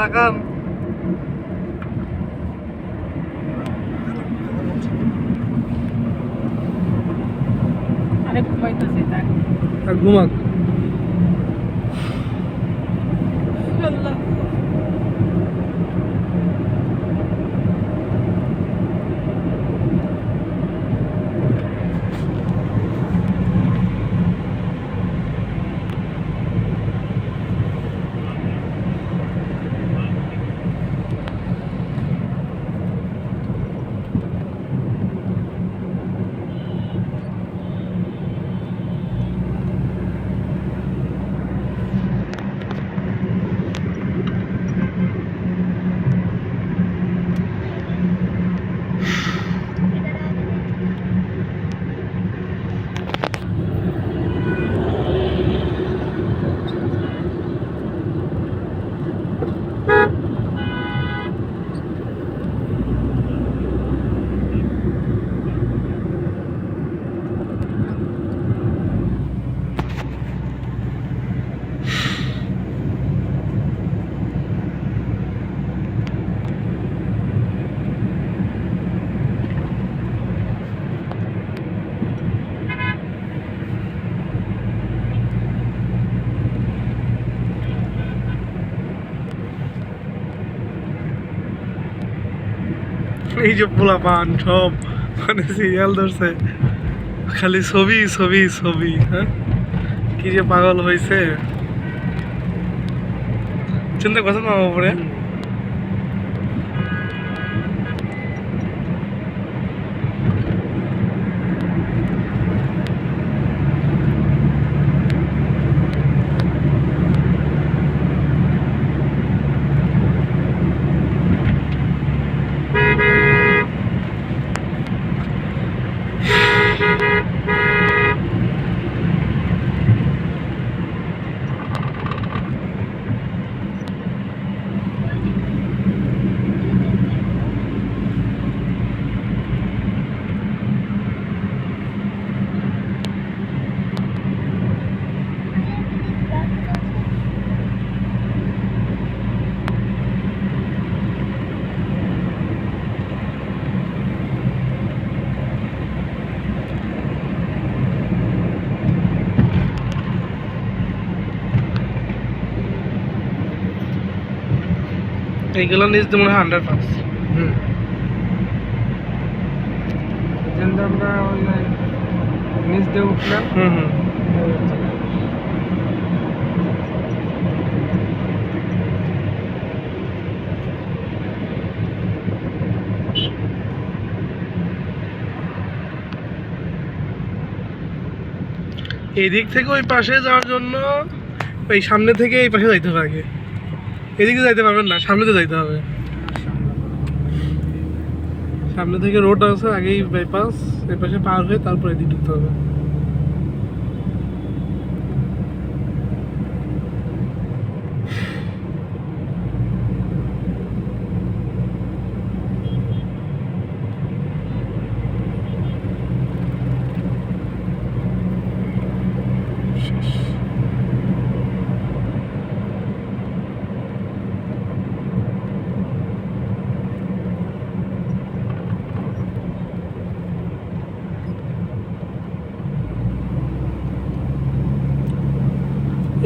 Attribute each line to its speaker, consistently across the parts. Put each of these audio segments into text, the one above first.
Speaker 1: তাকান।
Speaker 2: আরে ঘুমাইতেছে তাই
Speaker 1: আর ঘুমাক।
Speaker 2: আল্লাহ
Speaker 1: এই যে পোলা পান সব মানে সিরিয়াল ধরছে, খালি ছবি ছবি ছবি। হ্যাঁ, কি যে পাগল হয়েছে চিন্তা করছেন না উপরে। এইগুলো নিজ তো মনে হয় 100%।
Speaker 3: আমরা নিচ দিয়ে উঠলাম।
Speaker 1: এই দিক থেকে ওই পাশে যাওয়ার জন্য ওই সামনে থেকে এই পাশে যাইতে হবে আগে, এদিকে যাইতে পারবেন না, সামনে তো যাইতে হবে। সামনে থেকে রোড আছে, আগেই বাইপাস, এই পাশে পার হয়ে তারপর এদিকে ঢুকতে হবে।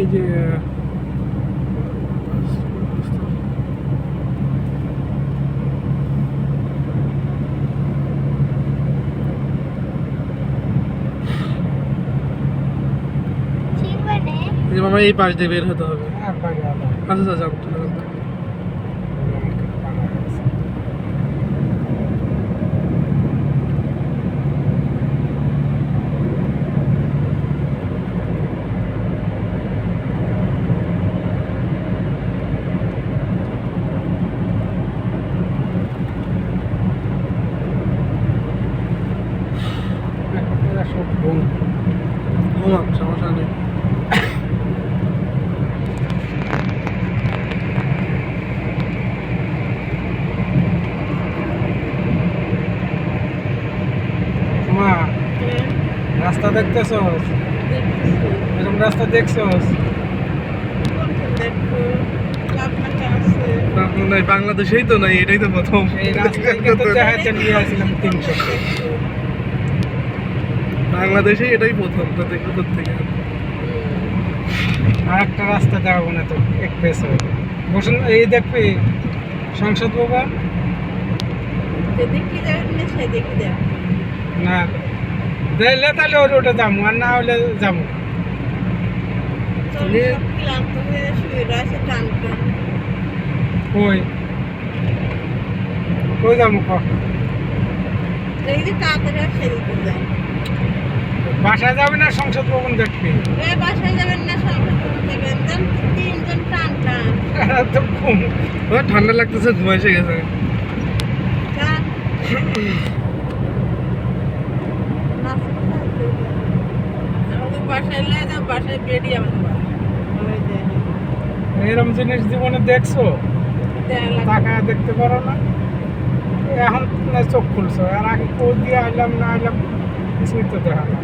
Speaker 1: এই যে মামা এই পাশ দিয়ে বের হতে হবে। আচ্ছা আচ্ছা, ঘুমাক, সমস্যা নেই।
Speaker 3: রাস্তা দেখতেছস? এরকম রাস্তা দেখছস?
Speaker 2: দেখো আপনাকে আছে
Speaker 1: নাই বাংলাদেশেই তো নাই, এটাই তো প্রথম।
Speaker 3: এই রাস্তায় কিন্তু জাহাজে নিয়ে আসলাম 300
Speaker 1: বাংলাদেশেই এটাই প্রথম, তো দেখো তোর থেকে।
Speaker 3: আর একটা রাস্তা যাবো না তো এক্সপ্রেস হয়ে বসুন এই দেখবি সংসদ ভবন
Speaker 2: যেদিকে যাবেন না সেদিকে যাবেন
Speaker 3: না দেখলে তাহলে ওই রোডে যাবো আর না হলে যাবো
Speaker 2: সব ক্লান্ত হয়ে শুয়ে রয়েছে টান টান
Speaker 3: কই কই যাবো
Speaker 2: এই যে তাড়াতাড়ি আর সেদিকে যায়
Speaker 3: বাসায় যাবি না সংসদ ভবন দেখবি
Speaker 2: বাসায় যাবেন না সংসার যাবেন দেন তিনজন টান টান
Speaker 3: তো ঘুম
Speaker 1: ও ঠান্ডা লাগতেছে, ঘুম এসে গেছে।
Speaker 2: যান আমাদের বাসায় এলে তো বাসায় বেডই আমাদের বাসায়
Speaker 3: এরকম জিনিস জীবনে দেখছো টাকা দেখতে পারো না এখন না চোখ খুলছো আর আগে কই দিয়ে আইলাম না আইলাম কিছুই তো দেখা না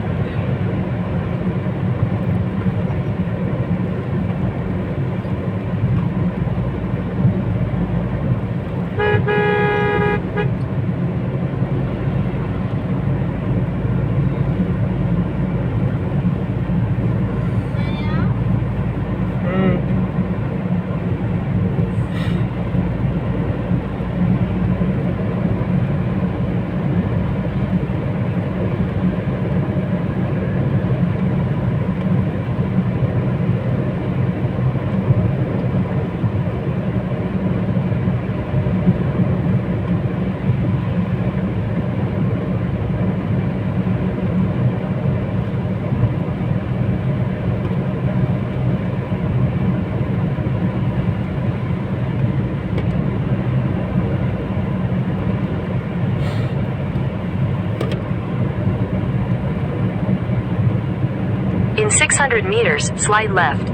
Speaker 4: In 600 meters, slide left.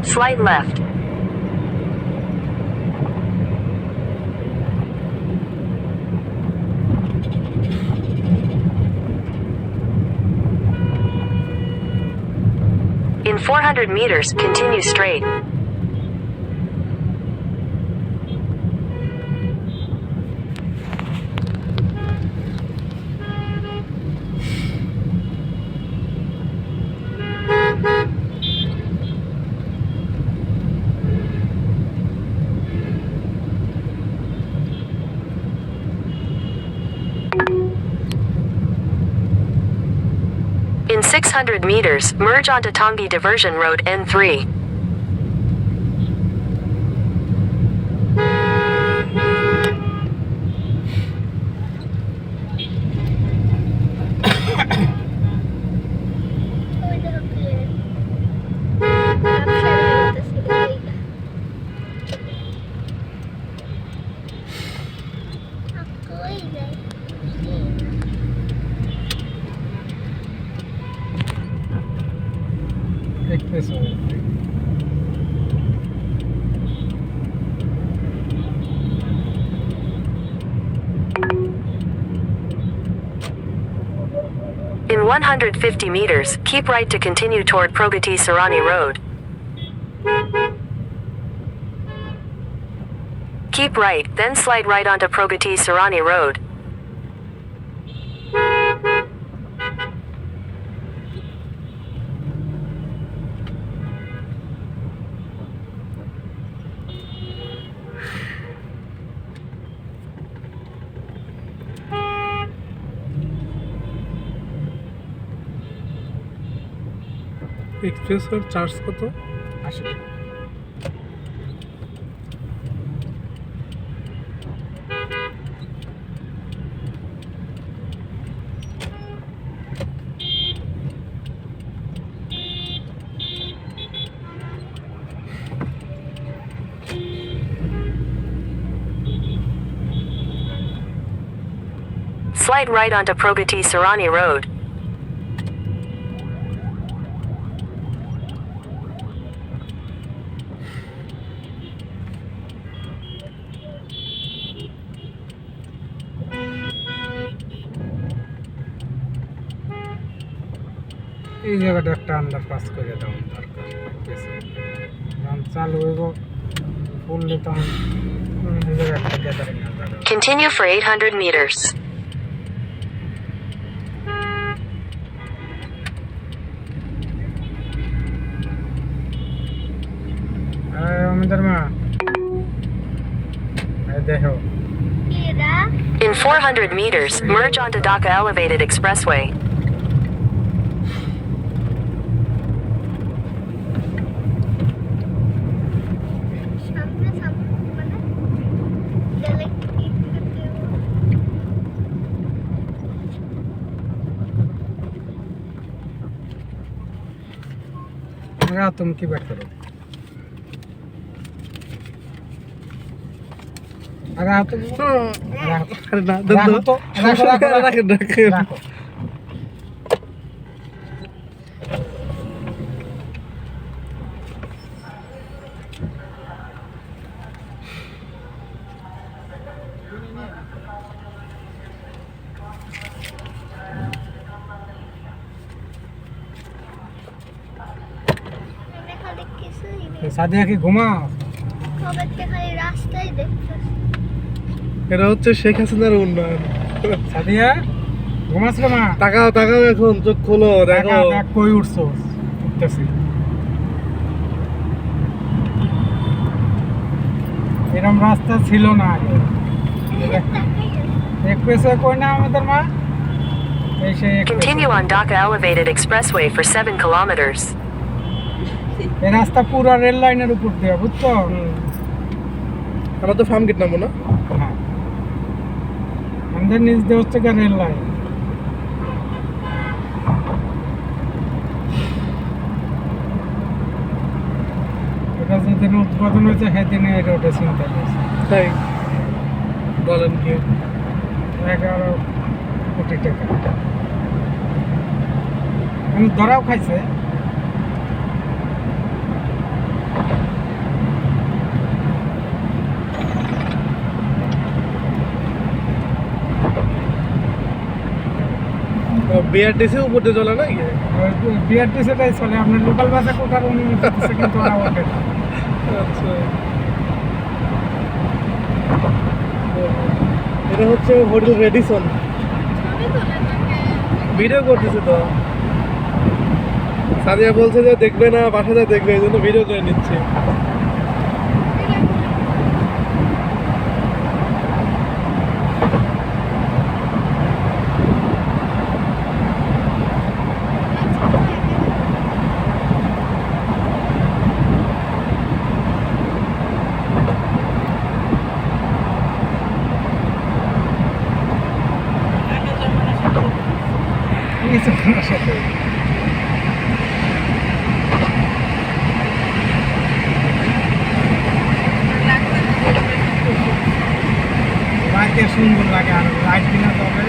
Speaker 4: Slide left. In 400 meters, continue straight. In 600 meters, merge onto Tongi Diversion Road N3.
Speaker 3: Expressway.
Speaker 4: In 150 meters, keep right to continue toward Pragati Sarani Road. Keep right, then slide right onto Pragati Sarani Road.
Speaker 1: এক্সপ্রেসের charge কত?
Speaker 3: 80 টাকা।
Speaker 4: Slide right onto Pragati Sarani Road.
Speaker 3: এই জায়গাটা একটা underpass করে দেওয়া দরকার যখন চালু হইব ফুললে তখন এই জায়গায় একটা গ্যাদারিং দরকার।
Speaker 4: Continue for 800 meters.
Speaker 3: আমাদের মা এই দেখো
Speaker 4: In 400 meters, merge onto Dhaka Elevated Expressway.
Speaker 3: तुम की बैठ करो तुम
Speaker 1: আরে না
Speaker 3: রাখো তো, রাখো, রাখো, রাখো।
Speaker 1: রাখেন রাখেন
Speaker 3: রাখো। সাদিয়া কি ঘুমাও
Speaker 5: রাস্তায় দেখতেছি
Speaker 1: এটা হচ্ছে শেখ হাসিনার উন্নয়ন।
Speaker 3: সাদিয়া ঘুমাচ্ছিল মা
Speaker 1: তাকাও তাকাও, এখন চোখ খোলো, দেখো
Speaker 3: দেখ কই উঠছো উঠতেছি এরকম রাস্তা ছিল না আগে এক পেছে কই না আমাদের মা এই সে এক পেছে।
Speaker 4: Continue on Dhaka Elevated Expressway for 7 kilometers.
Speaker 3: এই রাস্তা পুরো রেল লাইনের উপর দিয়ে বুঝছো
Speaker 1: আমরা তো ফার্ম গেট নামবো না।
Speaker 3: হ্যাঁ আমাদের নিচ দিয়ে হচ্ছে গিয়ে রেল লাইন এটা যেদিন উদ্বোধন হয়েছে সেদিনে এই রোডে চিন্তা করছে
Speaker 1: তাই বলেন কি?
Speaker 3: 11 কোটি টাকা আমি ধরাও খাইছে
Speaker 1: বিআরটিসি উপর দিয়ে চলে না কি?
Speaker 3: বিআরটিসিটাই চলে আপনার লোকাল বাসে কোথার অনুমতি দিচ্ছে কিন্তু ওরা ওঠে না।
Speaker 1: আচ্ছা, এটা হচ্ছে হোটেল রেডিসন। ভিডিও করতেছে তো, সাদিয়া বলছে যে দেখবে না, বাসাতে দেখবে, এই জন্য ভিডিও করে নিচ্ছে।
Speaker 3: কিছু কোনো সাথে রাতে সুন্দর লাগে আর লাইট দিনা তবে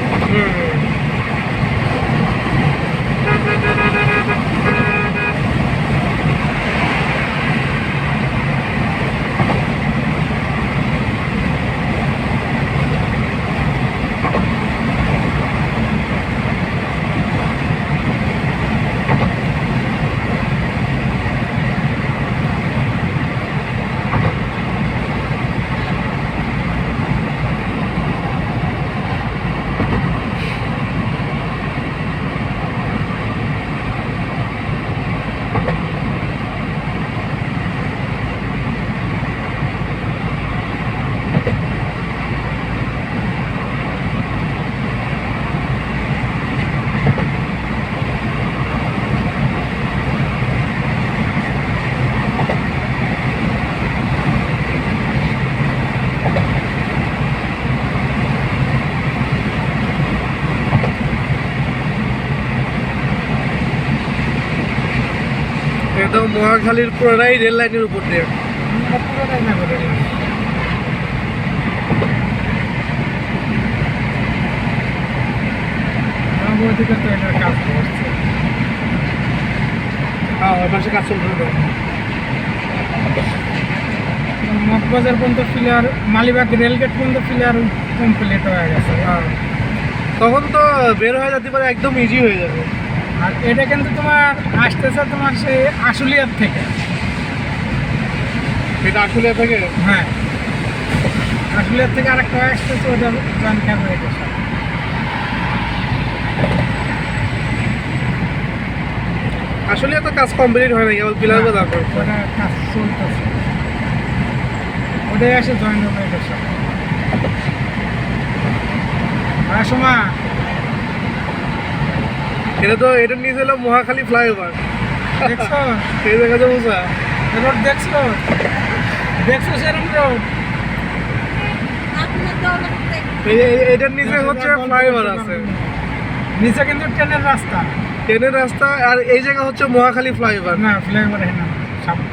Speaker 1: একদম মহাখালীর পুরোটাই রেল লাইনের উপর দিয়ে।
Speaker 3: পুরোটাই না করে ওদিকে তো এটার কাজ করছে
Speaker 1: হ্যাঁ, ওই পাশে কাজ চলতে হবে।
Speaker 3: মগবাজার পর্যন্ত ফিলার মালিবাগ রেলগেট পর্যন্ত ফিলার কমপ্লিট হয়ে গেছে
Speaker 1: তখন তো বের হয়ে যেতে পারে, একদম ইজি হয়ে যাবে।
Speaker 3: আর এটা কিন্তু তোমার আসতেছে তোমার সেই আশুলিয়ার থেকে।
Speaker 1: এটা আসলে থেকে
Speaker 3: হ্যাঁ, আশুলিয়ার থেকে আরেকটা আসতেছে, ওটা জয়েন ক্যাম্প হয়ে গেছে।
Speaker 1: আসলে এত কাজ কমপ্লিট হয় না, কেবল পিলার বাঁধা করছে।
Speaker 3: ওটা কাজ চলতেছে, ওটাই আসে জয়েন হয়ে গেছে। আর সময়
Speaker 1: এটা নিয়ে ছিল মহাখালী ফ্লাইওভার।
Speaker 3: দেখছো
Speaker 1: এই জায়গাতে বুঝা
Speaker 3: রোড, দেখছো দেখছো সেরকম রোড।
Speaker 2: আপনার তো অনেক
Speaker 1: এটার নিচে হচ্ছে ফ্লাইওভার আছে,
Speaker 3: নিচে কিন্তু ট্রেনের রাস্তা
Speaker 1: ট্রেনের রাস্তা, আর এই জায়গা হচ্ছে মহাখালী ফ্লাইওভার।
Speaker 3: না, ফ্লাইওভার না সামনে।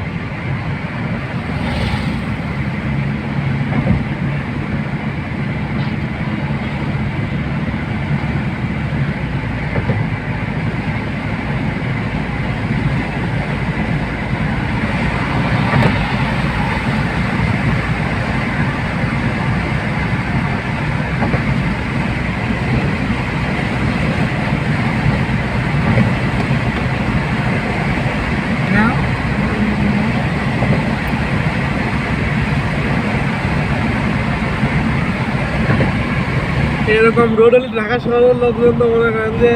Speaker 3: Now,
Speaker 1: এরকম রোড হলে ঢাকা শহরের লোকজন তো মনে করেন যে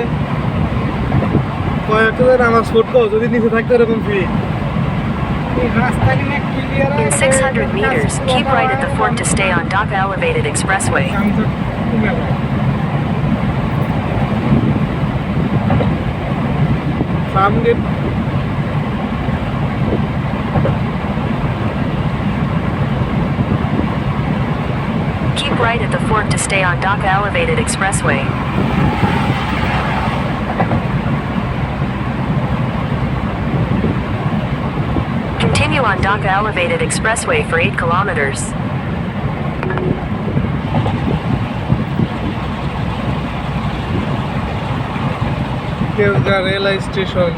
Speaker 1: কয়েকটা নামাজ পড়তো যদি নিচে থাকতো এরকম ফ্রি।
Speaker 3: এই রাস্তা কিনে clear
Speaker 4: In 600 meters, keep right at the fork to stay on Dhaka Elevated Expressway.
Speaker 1: Farmgate
Speaker 4: Keep right at the fork to stay on Dhaka Elevated Expressway. Continue on Dhaka Elevated Expressway for 8 kilometers.
Speaker 1: কেওগা rail station.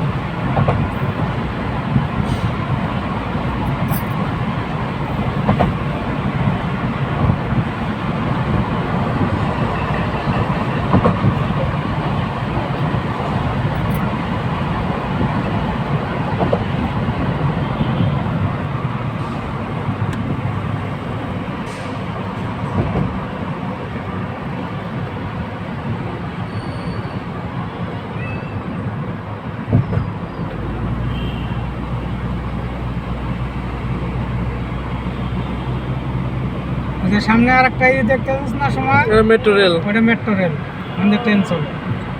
Speaker 3: যে সামনে আর একটা ইয়ে দেখতে পাচ্ছ না সময়,
Speaker 1: মেট্রো রেল।
Speaker 3: ওটা মেট্রো রেল, আমাদের ট্রেন চলে।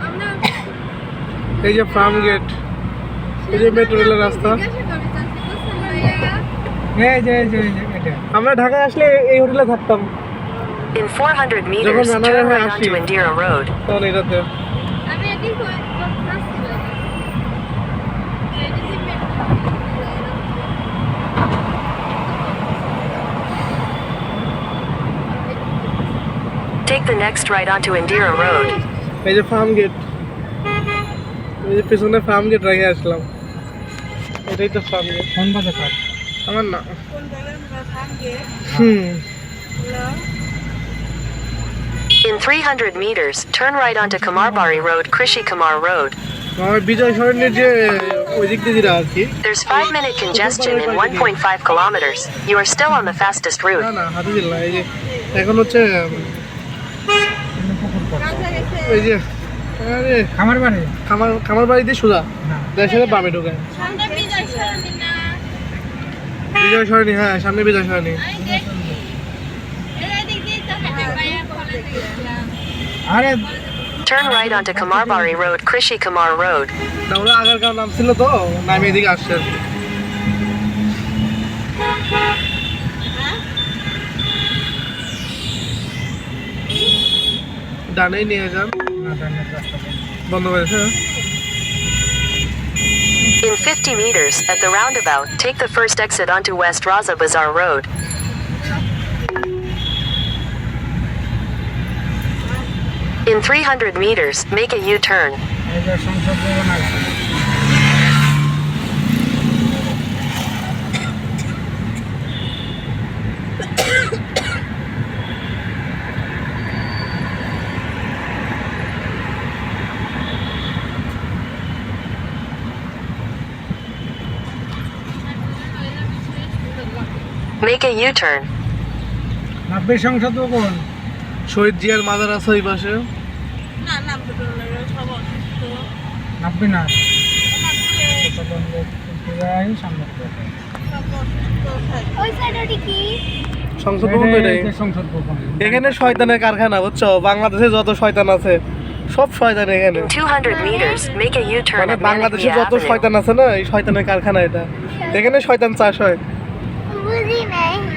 Speaker 2: আমরা
Speaker 1: এই যে ফার্ম গেট, এই যে মেট্রো রেলের রাস্তা।
Speaker 3: এই যে এই যে এই যে এটা
Speaker 1: আমরা ঢাকায় আসলে এই হোটেলে থাকতাম
Speaker 4: In 400 meters,
Speaker 1: Jagan Nana
Speaker 4: turn
Speaker 1: Raha
Speaker 4: right
Speaker 1: Ashi.
Speaker 4: onto Indira Road.
Speaker 1: তখন এটাতে।
Speaker 2: আমি একদিন
Speaker 4: Take the next right onto Indira Road.
Speaker 1: এই যে ফার্ম গেট, এই যে পিছনে ফার্ম গেট রেখে আসলাম, এটাই তো ফার্ম গেট।
Speaker 3: কোন বাজে কাজ?
Speaker 1: আমার না।
Speaker 2: কোন জায়গায় থামগে
Speaker 4: In 300 meters, turn right onto Kamarbari Road, Krishi Kamar Road.
Speaker 1: আমার বিজয় সরণির যে ওই দিক দিয়ে যেটা আর কি।
Speaker 4: There's 5-minute congestion in 1.5 kilometers. You are still on the fastest
Speaker 1: না
Speaker 4: route.
Speaker 1: না হাতে দিল না, এই যে এখন হচ্ছে এই যে আরে
Speaker 3: আমার বাড়ি
Speaker 1: খামার বাড়ি দিয়ে সোজা
Speaker 3: না,
Speaker 1: দেশের বামে ঢোকায়।
Speaker 2: সামনে বিজয় সরণি না
Speaker 1: বিজয় সরণি, হ্যাঁ সামনে বিজয় সরণি।
Speaker 2: এর দিক দিয়ে তো হেঁটে বাইরে কলেজে গেছিলাম।
Speaker 3: আরে
Speaker 4: Turn right onto Kamarbari Road, Krishi Kamar Road.
Speaker 1: না ওরা আগারগাঁও নাম ছিল তো, নামে এদিকে আসছে আর কি। ডানেই নিয়ে যান,
Speaker 3: না, ডানের রাস্তা বন্ধ।
Speaker 1: বন্ধ করেছে।
Speaker 4: In 50 meters, at the roundabout, take the first exit onto West Raza Bazaar Road. In 300 meters, make a U-turn.
Speaker 3: এই যে সংসদ ভবন আছে।
Speaker 4: make a U-turn.
Speaker 3: নাব্বে সংসদ ভবন
Speaker 1: শহীদ জিয়ার মাজার আছে ওই পাশে।
Speaker 2: না না বেরোলে সব অসুস্থ
Speaker 3: নাব্বে না
Speaker 2: সব অসুস্থ থাকে।
Speaker 1: সংসদ ভবন তো এটাই।
Speaker 3: সংসদ ভবন
Speaker 1: এখানে শয়তানের কারখানা বুঝছো, বাংলাদেশে যত শয়তান আছে সব শয়তান এখানে।
Speaker 4: In 200 meters, make a U-turn
Speaker 1: মানে
Speaker 4: at
Speaker 1: বাংলাদেশে
Speaker 4: Manatee
Speaker 1: যত
Speaker 4: Avenue.
Speaker 1: শয়তান আছে না, এই শয়তানের কারখানা এটা। এখানে শয়তান চাষ হয়।
Speaker 5: বুঝি না